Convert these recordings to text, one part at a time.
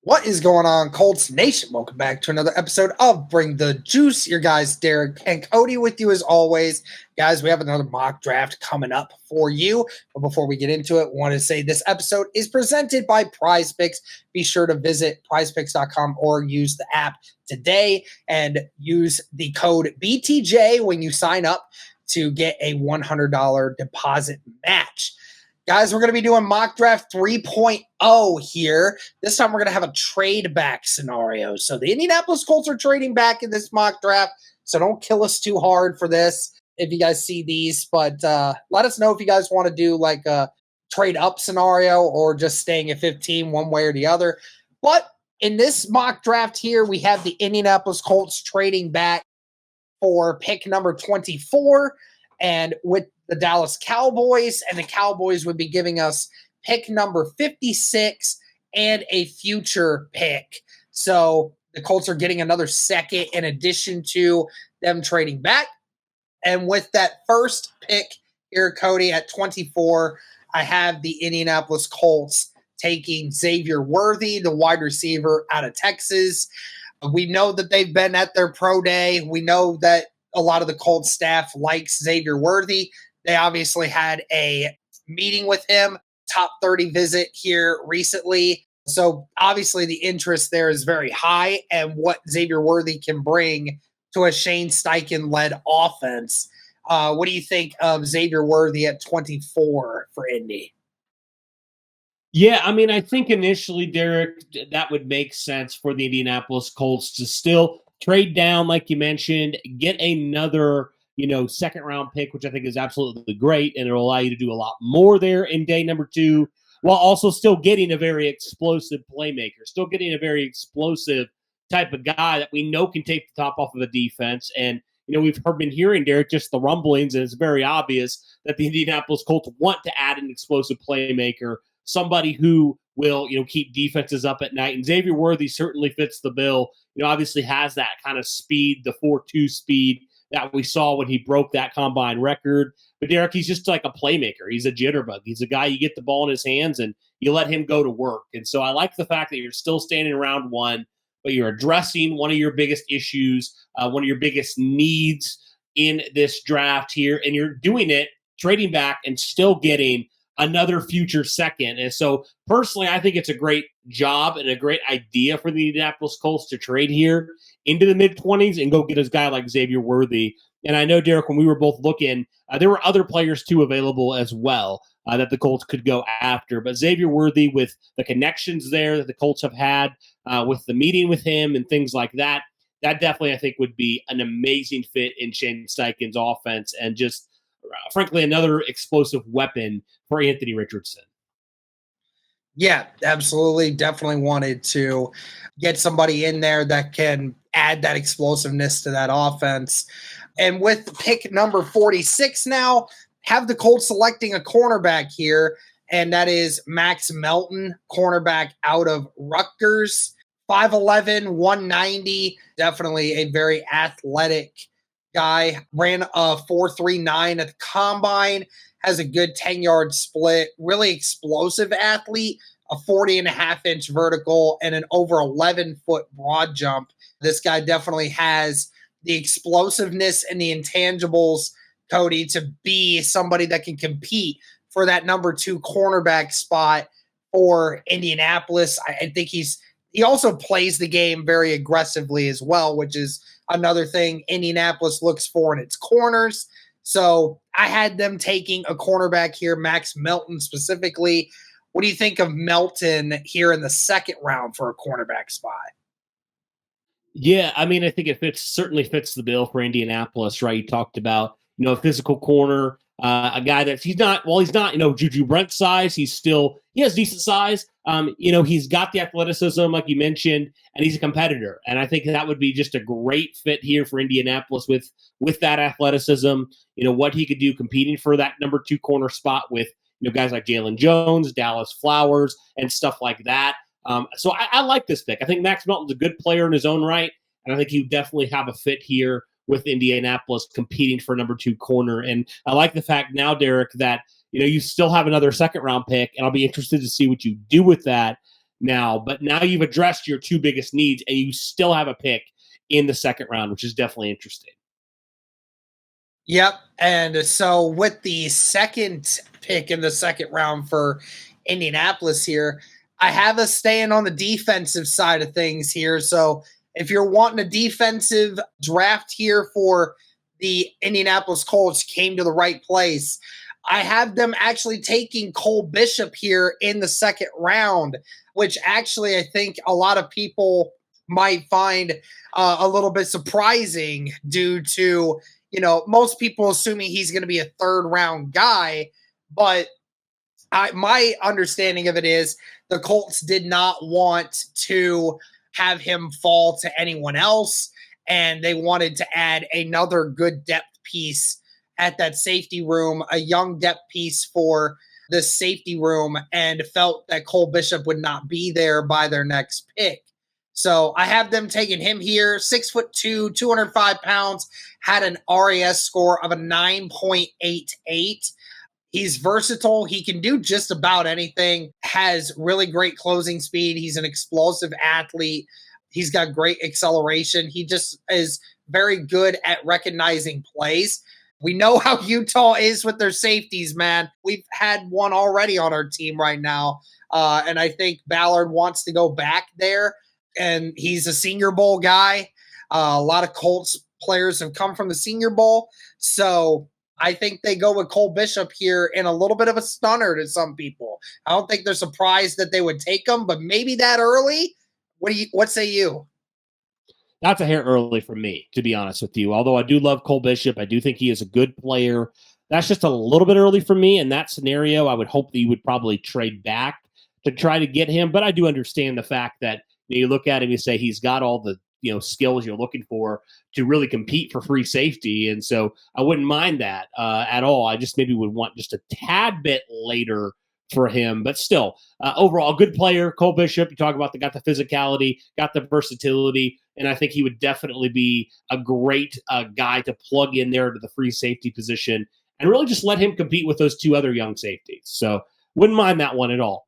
What is going on, Colts Nation? Welcome back to another episode of Bring the Juice. Your guys, Derek and Cody, with you as always. Guys, we have another mock draft coming up for you. But before we get into it, I want to say this episode is presented by PrizePicks. Be sure to visit prizepicks.com or use the app today and use the code BTJ when you sign up to get a $100 deposit match. Guys, we're going to be doing mock draft 3.0 here. This time we're going to have a trade back scenario. So the Indianapolis Colts are trading back in this mock draft, so don't kill us too hard for this if you guys see these. But let us know if you guys want to do like a trade up scenario or just staying at 15 one way or the other. But in this mock draft here, we have the Indianapolis Colts trading back for pick number 24 and with the Dallas Cowboys, and the Cowboys would be giving us pick number 56 and a future pick. So the Colts are getting another second in addition to them trading back. And with that first pick here, Cody, at 24, I have the Indianapolis Colts taking Xavier Worthy, the wide receiver out of Texas. We know that they've been at their pro day. We know that a lot of the Colts staff likes Xavier Worthy. They obviously had a meeting with him, top 30 visit here recently. So obviously the interest there is very high and what Xavier Worthy can bring to a Shane Steichen-led offense. What do you think of Xavier Worthy at 24 for Indy? Yeah, I mean, I think initially, Derek, that would make sense for the Indianapolis Colts to still trade down, like you mentioned, get another second round pick, which I think is absolutely great. And it'll allow you to do a lot more there in day number 2, while also still getting a very explosive playmaker, still getting a very explosive type of guy that we know can take the top off of the defense. And, we've been hearing, Derek, just the rumblings, and it's very obvious that the Indianapolis Colts want to add an explosive playmaker, somebody who will, keep defenses up at night. And Xavier Worthy certainly fits the bill. Obviously has that kind of speed, the 4.2 speed that we saw when he broke that combine record. But Derek, he's just like a playmaker. He's a jitterbug. He's a guy you get the ball in his hands and you let him go to work. And so I like the fact that you're still standing around one, but you're addressing one of your biggest issues, one of your biggest needs in this draft here. And you're doing it, trading back and still getting another future second. And so personally, I think it's a great job and a great idea for the Indianapolis Colts to trade here into the mid-20s and go get a guy like Xavier Worthy. And I know, Derek, when we were both looking, there were other players too available as well that the Colts could go after. But Xavier Worthy, with the connections there that the Colts have had with the meeting with him and things like that, that definitely, I think, would be an amazing fit in Shane Steichen's offense and just, frankly, another explosive weapon for Anthony Richardson. Yeah, absolutely. Definitely wanted to get somebody in there that can add that explosiveness to that offense. And with pick number 46 now, have the Colts selecting a cornerback here, and that is Max Melton, cornerback out of Rutgers. 5'11", 190, definitely a very athletic guy. Ran a 4.39 at the combine, has a good 10-yard split, really explosive athlete, a 40.5-inch vertical, and an over 11-foot broad jump. This guy definitely has the explosiveness and the intangibles, Cody, to be somebody that can compete for that number 2 cornerback spot for Indianapolis. I think he also plays the game very aggressively as well, which is another thing Indianapolis looks for in its corners. So I had them taking a cornerback here, Max Melton specifically. What do you think of Melton here in the second round for a cornerback spot? Yeah, I mean, I think it certainly fits the bill for Indianapolis, right? You talked about, a physical corner, a guy that he's not, Juju Brent size. He has decent size. He's got the athleticism, like you mentioned, and he's a competitor. And I think that would be just a great fit here for Indianapolis with that athleticism, what he could do competing for that number 2 corner spot with, guys like Jalen Jones, Dallas Flowers, and stuff like that. So I like this pick. I think Max Melton's a good player in his own right, and I think he would definitely have a fit here with Indianapolis competing for number 2 corner. And I like the fact now, Derek, that you still have another second round pick, and I'll be interested to see what you do with that. now, but now you've addressed your two biggest needs and you still have a pick in the second round, which is definitely interesting. Yep. And so with the second pick in the second round for Indianapolis here, I have us staying on the defensive side of things here. So if you're wanting a defensive draft here for the Indianapolis Colts, came to the right place. I have them actually taking Cole Bishop here in the second round, which actually I think a lot of people might find a little bit surprising due to, most people assuming he's going to be a third round guy. But my understanding of it is the Colts did not want to have him fall to anyone else, and they wanted to add another good depth piece at that safety room, a young depth piece for the safety room, and felt that Cole Bishop would not be there by their next pick. So I have them taking him here, 6'2", 205 pounds, had an RAS score of a 9.88. He's versatile. He can do just about anything, has really great closing speed. He's an explosive athlete. He's got great acceleration. He just is very good at recognizing plays. We know how Utah is with their safeties, man. We've had one already on our team right now. And I think Ballard wants to go back there. And he's a Senior Bowl guy. A lot of Colts players have come from the Senior Bowl. So I think they go with Cole Bishop here in a little bit of a stunner to some people. I don't think they're surprised that they would take him, but maybe that early. What say you? That's a hair early for me, to be honest with you. Although I do love Cole Bishop, I do think he is a good player. That's just a little bit early for me. In that scenario, I would hope that you would probably trade back to try to get him. But I do understand the fact that you look at him, you say he's got all the skills you're looking for to really compete for free safety. And so I wouldn't mind that at all. I just maybe would want just a tad bit later for him, but still overall good player. Cole Bishop, you talk about got the physicality, got the versatility, and I think he would definitely be a great guy to plug in there to the free safety position and really just let him compete with those two other young safeties. So wouldn't mind that one at all.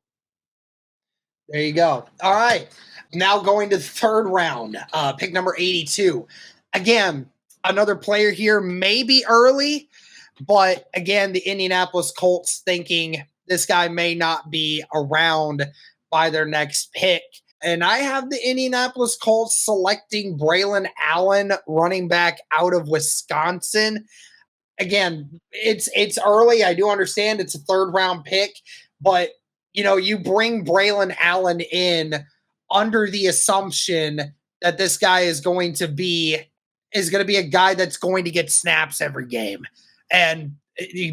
There you go. All right. Now going to the third round, pick number 82. Again, another player here, maybe early, but again, the Indianapolis Colts thinking this guy may not be around by their next pick. And I have the Indianapolis Colts selecting Braylon Allen, running back out of Wisconsin. Again, it's early. I do understand it's a third round pick, but you bring Braylon Allen in under the assumption that this guy is going to be a guy that's going to get snaps every game. And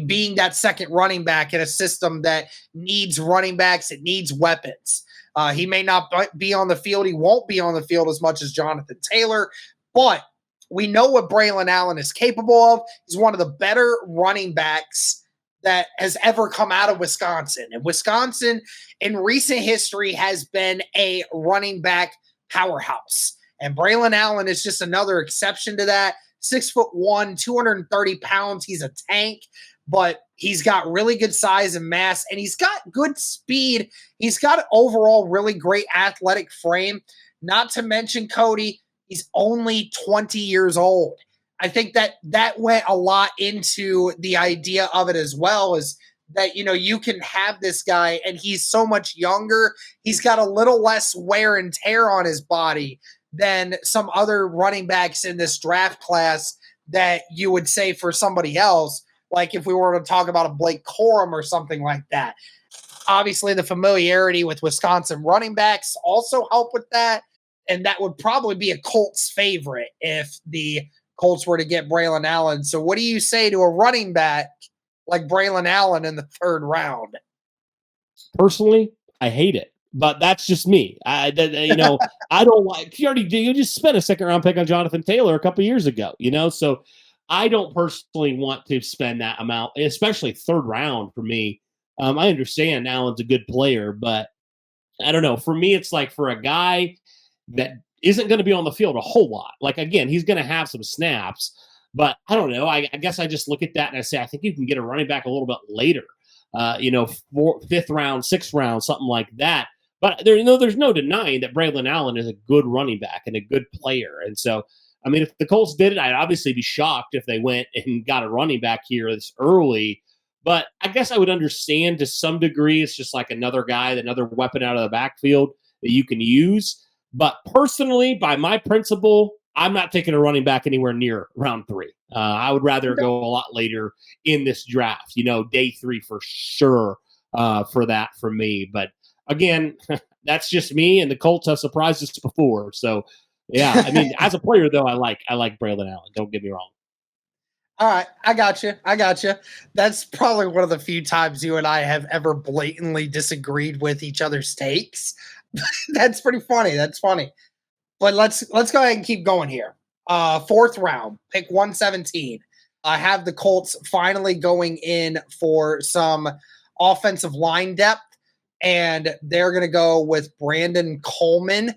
being that second running back in a system that needs running backs, it needs weapons. He may not be on the field. He won't be on the field as much as Jonathan Taylor, but we know what Braylon Allen is capable of. He's one of the better running backs that has ever come out of Wisconsin. And Wisconsin in recent history has been a running back powerhouse. And Braylon Allen is just another exception to that. 6'1", 230 pounds. He's a tank, but he's got really good size and mass, and he's got good speed. He's got overall really great athletic frame. Not to mention, Cody, he's only 20 years old. I think that went a lot into the idea of it as well, is that, you can have this guy and he's so much younger. He's got a little less wear and tear on his body than some other running backs in this draft class that you would say for somebody else, like if we were to talk about a Blake Corum or something like that. Obviously, the familiarity with Wisconsin running backs also help with that, and that would probably be a Colts favorite if the Colts were to get Braylon Allen. So what do you say to a running back like Braylon Allen in the third round? Personally, I hate it, but that's just me. I don't like. You just spent a second round pick on Jonathan Taylor a couple years ago, so I don't personally want to spend that amount, especially third round for me. I understand Allen's a good player, but I don't know. For me, it's like for a guy that isn't going to be on the field a whole lot. Like, again, he's going to have some snaps, but I don't know. I guess I just look at that and I say, I think you can get a running back a little bit later, fifth round, sixth round, something like that. But there's no denying that Braylon Allen is a good running back and a good player. And so, I mean, if the Colts did it, I'd obviously be shocked if they went and got a running back here this early. But I guess I would understand to some degree. It's just like another guy, another weapon out of the backfield that you can use. But personally, by my principle, I'm not taking a running back anywhere near round 3. I would rather go a lot later in this draft, day 3 for sure for that for me. But again, that's just me, and the Colts have surprised us before. So, yeah, I mean, as a player though, I like Braylon Allen. Don't get me wrong. All right, I got you. That's probably one of the few times you and I have ever blatantly disagreed with each other's takes. That's pretty funny. That's funny. But let's go ahead and keep going here. 4th round, pick 117. I have the Colts finally going in for some offensive line depth, and they're going to go with Brandon Coleman,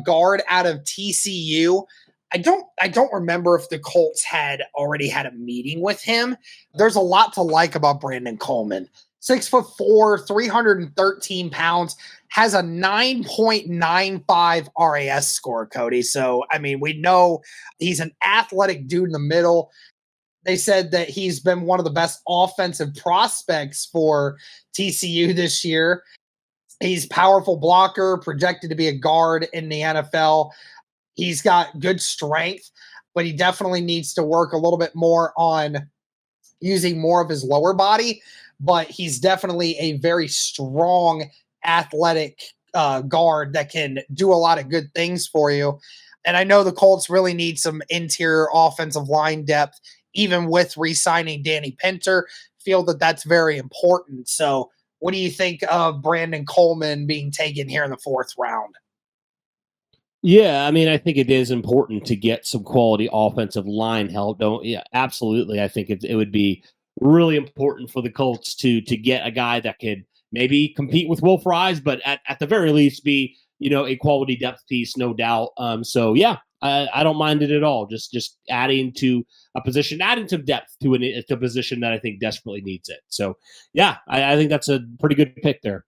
guard out of TCU. I don't remember if the Colts had already had a meeting with him. There's a lot to like about Brandon Coleman. 6'4", 313 pounds, has a 9.95 RAS score, Cody. So, I mean, we know he's an athletic dude in the middle. They said that he's been one of the best offensive prospects for TCU this year. He's powerful blocker, projected to be a guard in the NFL. He's got good strength, but he definitely needs to work a little bit more on using more of his lower body. But he's definitely a very strong, athletic guard that can do a lot of good things for you. And I know the Colts really need some interior offensive line depth, even with re-signing Danny Pinter. Feel that that's very important. So what do you think of Brandon Coleman being taken here in the 4th round? Yeah, I mean, I think it is important to get some quality offensive line help. Don't Yeah, absolutely. I think it would be really important for the Colts to get a guy that could maybe compete with Will Fries, but at the very least be a quality depth piece, no doubt. So yeah, I don't mind it at all. Just adding to a position, adding some depth to a position that I think desperately needs it. So yeah, I think that's a pretty good pick there.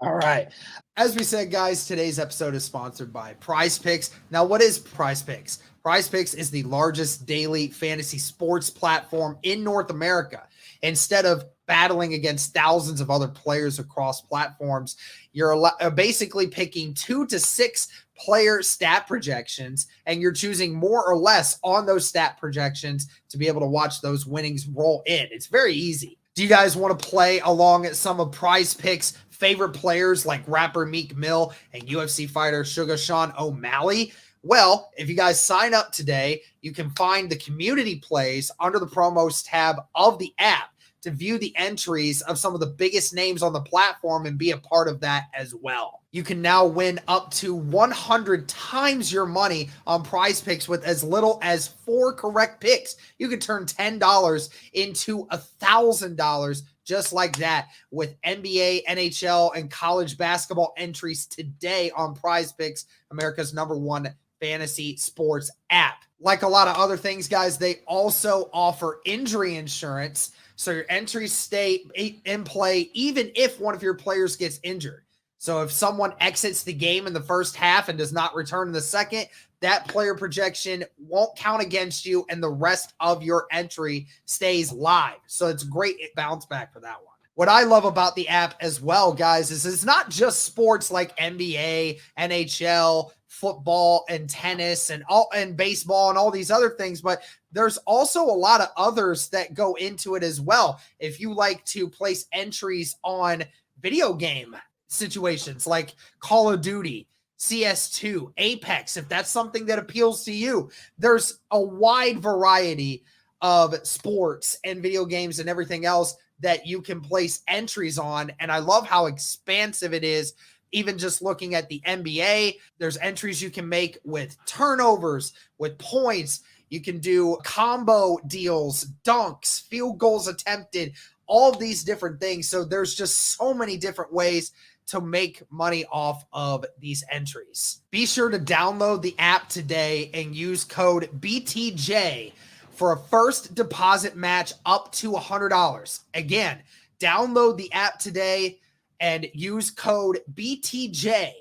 All right. As we said, guys, today's episode is sponsored by Prize Picks. Now, what is Prize Picks? Prize Picks is the largest daily fantasy sports platform in North America. Instead of battling against thousands of other players across platforms, you're basically picking 2 to 6 player stat projections, and you're choosing more or less on those stat projections to be able to watch those winnings roll in. It's very easy. Do you guys want to play along at some of Prize Picks' favorite players like rapper Meek Mill and UFC fighter Sugar Sean O'Malley? Well, if you guys sign up today, you can find the community plays under the promos tab of the app to view the entries of some of the biggest names on the platform and be a part of that as well. You can now win up to 100 times your money on Prize Picks with as little as 4 correct picks. You can turn $10 into $1,000 just like that with NBA, NHL, and college basketball entries today on Prize Picks, America's #1 fantasy sports app. Like a lot of other things, guys, they also offer injury insurance, so your entries stay in play even if one of your players gets injured. So if someone exits the game in the first half and does not return in the second, that player projection won't count against you and the rest of your entry stays live. So it's great bounce back for that one. What I love about the app as well, guys, is it's not just sports like NBA, NHL, football, and tennis, and baseball, and all these other things, but there's also a lot of others that go into it as well. If you like to place entries on video game situations like Call of Duty, CS2, Apex, if that's something that appeals to you, there's a wide variety of sports and video games and everything else that you can place entries on. And I love how expansive it is. Even just looking at the NBA, there's entries you can make with turnovers, with points. You can do combo deals, dunks, field goals attempted, all of these different things. So there's just so many different ways to make money off of these entries. Be sure to download the app today and use code BTJ for a first deposit match up to $100. Again, download the app today and use code BTJ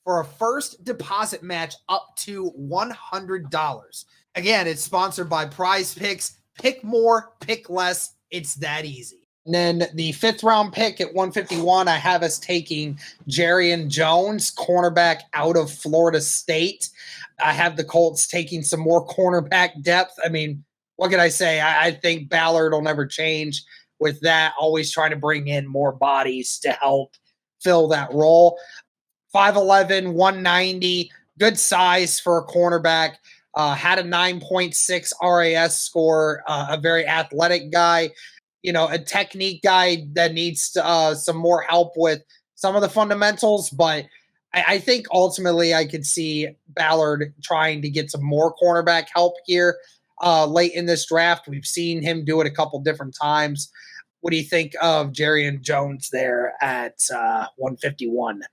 for a first deposit match up to $100. Again, it's sponsored by Prize Picks. Pick more, pick less. It's that easy. And then the 5th round pick at 151, I have us taking Jarrian Jones, cornerback out of Florida State. I have the Colts taking some more cornerback depth. I mean, what can I say? I think Ballard will never change with that, always trying to bring in more bodies to help fill that role. 5'11", 190, good size for a cornerback. Had a 9.6 RAS score, a very athletic guy, a technique guy that needs some more help with some of the fundamentals. But I think ultimately I could see Ballard trying to get some more cornerback help here late in this draft. We've seen him do it a couple different times. What do you think of Jarrian Jones there at 151?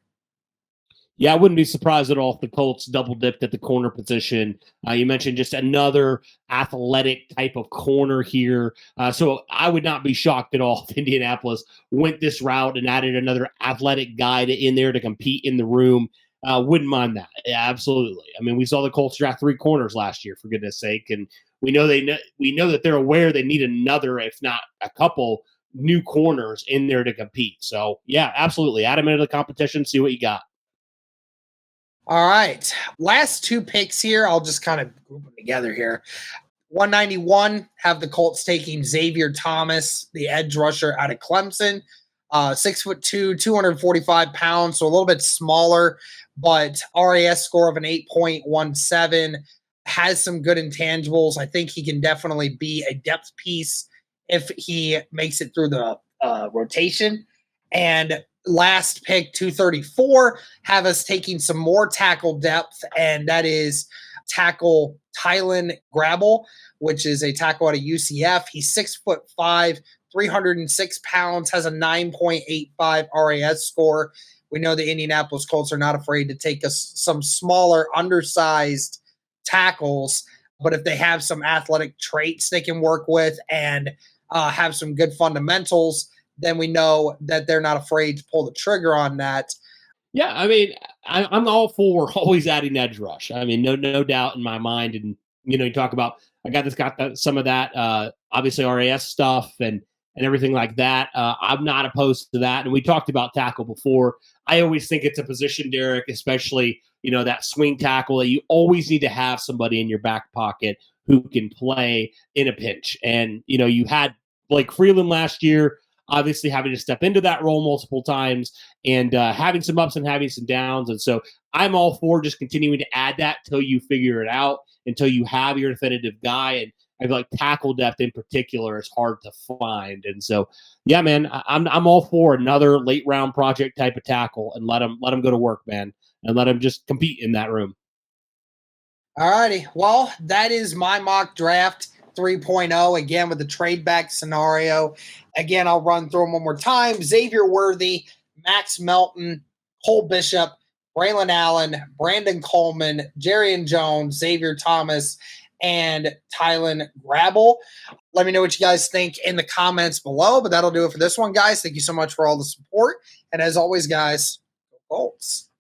Yeah, I wouldn't be surprised at all if the Colts double dipped at the corner position. You mentioned just another athletic type of corner here. So I would not be shocked at all if Indianapolis went this route and added another athletic guy in there to compete in the room. Wouldn't mind that. Yeah, absolutely. I mean, we saw the Colts draft 3 corners last year, for goodness sake. And we know that they're aware they need another, if not a couple, new corners in there to compete. So, yeah, absolutely. Add them into the competition, see what you got. All right. Last 2 picks here. I'll just kind of group them together here. 191, have the Colts taking Xavier Thomas, the edge rusher out of Clemson. 6'2", 245 pounds, so a little bit smaller, but RAS score of an 8.17. Has some good intangibles. I think he can definitely be a depth piece if he makes it through the rotation. And last pick, 234, have us taking some more tackle depth, and that is tackle Tylen Grabble, which is a tackle out of UCF. He's 6'5", 306 pounds, has a 9.85 RAS score. We know the Indianapolis Colts are not afraid to take some smaller, undersized tackles, but if they have some athletic traits they can work with and have some good fundamentals, then we know that they're not afraid to pull the trigger on that. Yeah, I mean, I'm all for always adding edge rush. I mean, no doubt in my mind. And you talk about a guy that's got some of that, obviously RAS stuff and everything like that. I'm not opposed to that. And we talked about tackle before. I always think it's a position, Derek, especially that swing tackle, that you always need to have somebody in your back pocket who can play in a pinch. And you had Blake Freeland last year, obviously having to step into that role multiple times and having some ups and having some downs. And so I'm all for just continuing to add that till you figure it out, until you have your definitive guy. And I feel like tackle depth in particular is hard to find. And so, yeah, man, I'm all for another late round project type of tackle, and let them go to work, man, and let them just compete in that room. All righty. Well, that is my mock draft 3.0, again, with the trade back scenario. Again, I'll run through them one more time. Xavier Worthy, Max Melton, Cole Bishop, Braylon Allen, Brandon Coleman, Jarrian Jones, Xavier Thomas, and Tylen Grabble. Let me know what you guys think in the comments below, but that'll do it for this one, guys. Thank you so much for all the support. And as always, guys, go Colts.